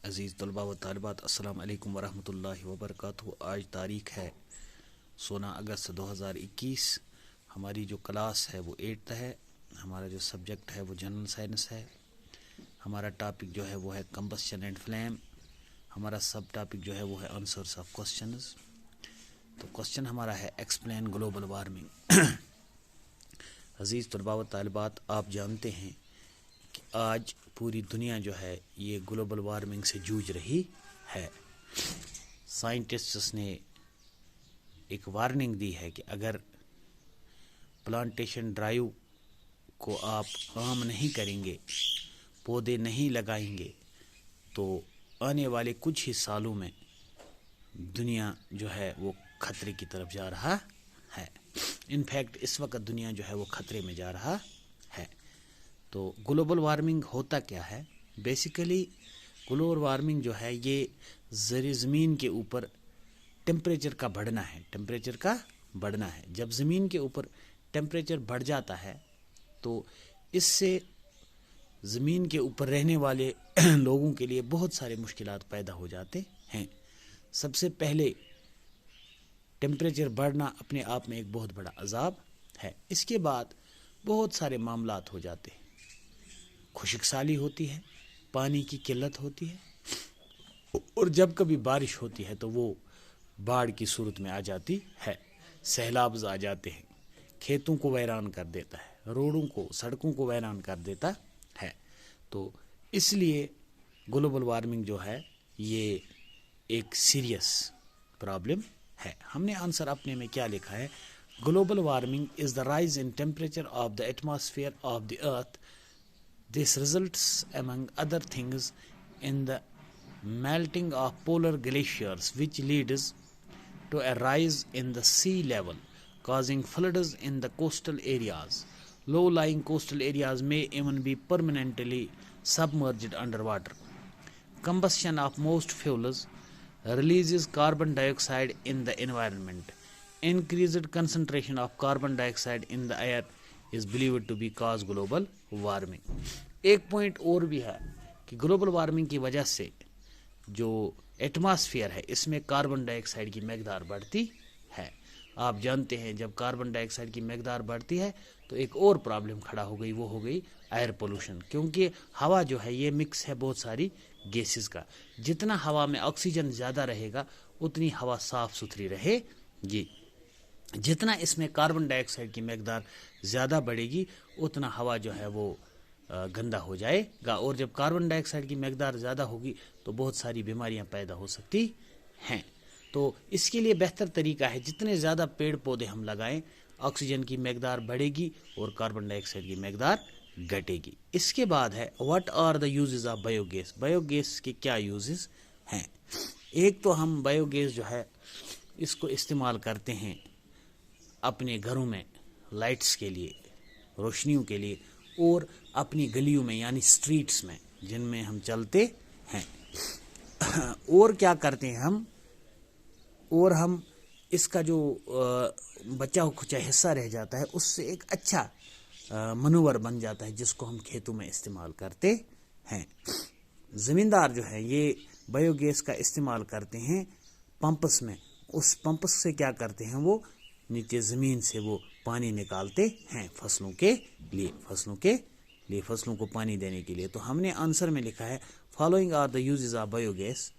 عزیز طلباء و طالبات، السلام علیکم ورحمۃ اللہ وبرکاتہ۔ آج تاریخ ہے 16 اگست 2021۔ ہماری جو کلاس ہے وہ 8th ہے۔ ہمارا جو سبجیکٹ ہے وہ جنرل سائنس ہے۔ ہمارا ٹاپک جو ہے وہ ہے کمبسشن اینڈ فلیم۔ ہمارا سب ٹاپک جو ہے وہ ہے آنسرس آف کوسچنز۔ تو کوسچن ہمارا ہے ایکسپلین گلوبل وارمنگ۔ عزیز طلباء و طالبات، آپ جانتے ہیں کہ آج پوری دنیا جو ہے یہ گلوبل وارمنگ سے جوجھ رہی ہے۔ سائنٹسٹس نے ایک وارننگ دی ہے کہ اگر پلانٹیشن ڈرائیو کو آپ عام نہیں کریں گے، پودے نہیں لگائیں گے، تو آنے والے کچھ ہی سالوں میں دنیا جو ہے وہ خطرے کی طرف جا رہا ہے۔ انفیکٹ اس وقت دنیا جو ہے وہ خطرے میں جا رہا ہے۔ تو گلوبل وارمنگ ہوتا کیا ہے؟ بیسیکلی گلوبل وارمنگ جو ہے یہ زیر زمین کے اوپر ٹمپریچر کا بڑھنا ہے۔ ٹمپریچر کا بڑھنا ہے۔ جب زمین کے اوپر ٹمپریچر بڑھ جاتا ہے تو اس سے زمین کے اوپر رہنے والے لوگوں کے لیے بہت سارے مشکلات پیدا ہو جاتے ہیں۔ سب سے پہلے ٹمپریچر بڑھنا اپنے آپ میں ایک بہت بڑا عذاب ہے۔ اس کے بعد بہت سارے معاملات ہو جاتے ہیں۔ خشک سالی ہوتی ہے، پانی کی قلت ہوتی ہے، اور جب کبھی بارش ہوتی ہے تو وہ باڑھ کی صورت میں آ جاتی ہے۔ سیلاب آ جاتے ہیں، کھیتوں کو ویران کر دیتا ہے، روڈوں کو، سڑکوں کو ویران کر دیتا ہے۔ تو اس لیے گلوبل وارمنگ جو ہے یہ ایک سیریس پرابلم ہے۔ ہم نے آنسر اپنے میں کیا لکھا ہے؟ Global warming is the rise in temperature of the atmosphere of the earth. This results, among other things, in the melting of polar glaciers, which leads to a rise in the sea level, causing floods in the coastal areas. Low-lying coastal areas may even be permanently submerged underwater. Combustion of most fuels releases carbon dioxide in the environment. Increased concentration of carbon dioxide in the air is believed to be cause global warming. ایک point اور بھی ہے کہ global warming کی وجہ سے جو atmosphere ہے اس میں کاربن ڈائی آکسائڈ کی مقدار بڑھتی ہے۔ آپ جانتے ہیں جب کاربن ڈائی آکسائڈ کی مقدار بڑھتی ہے تو ایک اور پرابلم کھڑا ہو گئی، وہ ہو گئی ایئر پولوشن، کیونکہ ہوا جو ہے یہ مکس ہے بہت ساری گیسز کا۔ جتنا ہوا میں آکسیجن زیادہ رہے گا اتنی ہوا صاف ستھری رہے گی، جتنا اس میں کاربن ڈائی آکسائڈ کی مقدار زیادہ بڑھے گی اتنا ہوا جو ہے وہ گندا ہو جائے گا، اور جب کاربن ڈائی آکسائڈ کی مقدار زیادہ ہوگی تو بہت ساری بیماریاں پیدا ہو سکتی ہیں۔ تو اس کے لیے بہتر طریقہ ہے جتنے زیادہ پیڑ پودے ہم لگائیں، آکسیجن کی مقدار بڑھے گی اور کاربن ڈائی آکسائڈ کی مقدار گھٹے گی۔ اس کے بعد ہے what are the uses of biogas. Biogas کے کیا یوزز ہیں؟ ایک تو ہم بایو گیس جو ہے اس کو استعمال کرتے ہیں اپنے گھروں میں لائٹس کے لیے، روشنیوں کے لیے، اور اپنی گلیوں میں یعنی سٹریٹس میں جن میں ہم چلتے ہیں۔ اور کیا کرتے ہیں ہم اس کا جو بچا کچا حصہ رہ جاتا ہے اس سے ایک اچھا منور بن جاتا ہے جس کو ہم کھیتوں میں استعمال کرتے ہیں۔ زمیندار جو ہے یہ بایو گیس کا استعمال کرتے ہیں پمپس میں۔ اس پمپس سے کیا کرتے ہیں، وہ نیچے زمین سے وہ پانی نکالتے ہیں فصلوں کو پانی دینے کے لیے۔ تو ہم نے آنسر میں لکھا ہے following are the uses of biogas.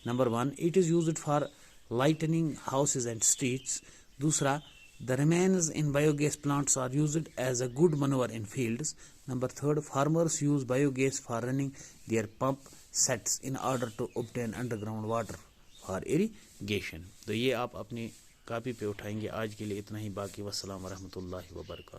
Number 1 it is used for lightning houses and streets. دوسرا the remains in biogas plants are used as a good manure in fields. Number 3 farmers use biogas for running their pump sets in order to obtain underground water for irrigation. تو یہ آپ اپنی copy پہ اٹھائیں گے۔ آج کے لیے اتنا ہی، باقی والسلام ورحمۃ اللہ وبرکاتہ۔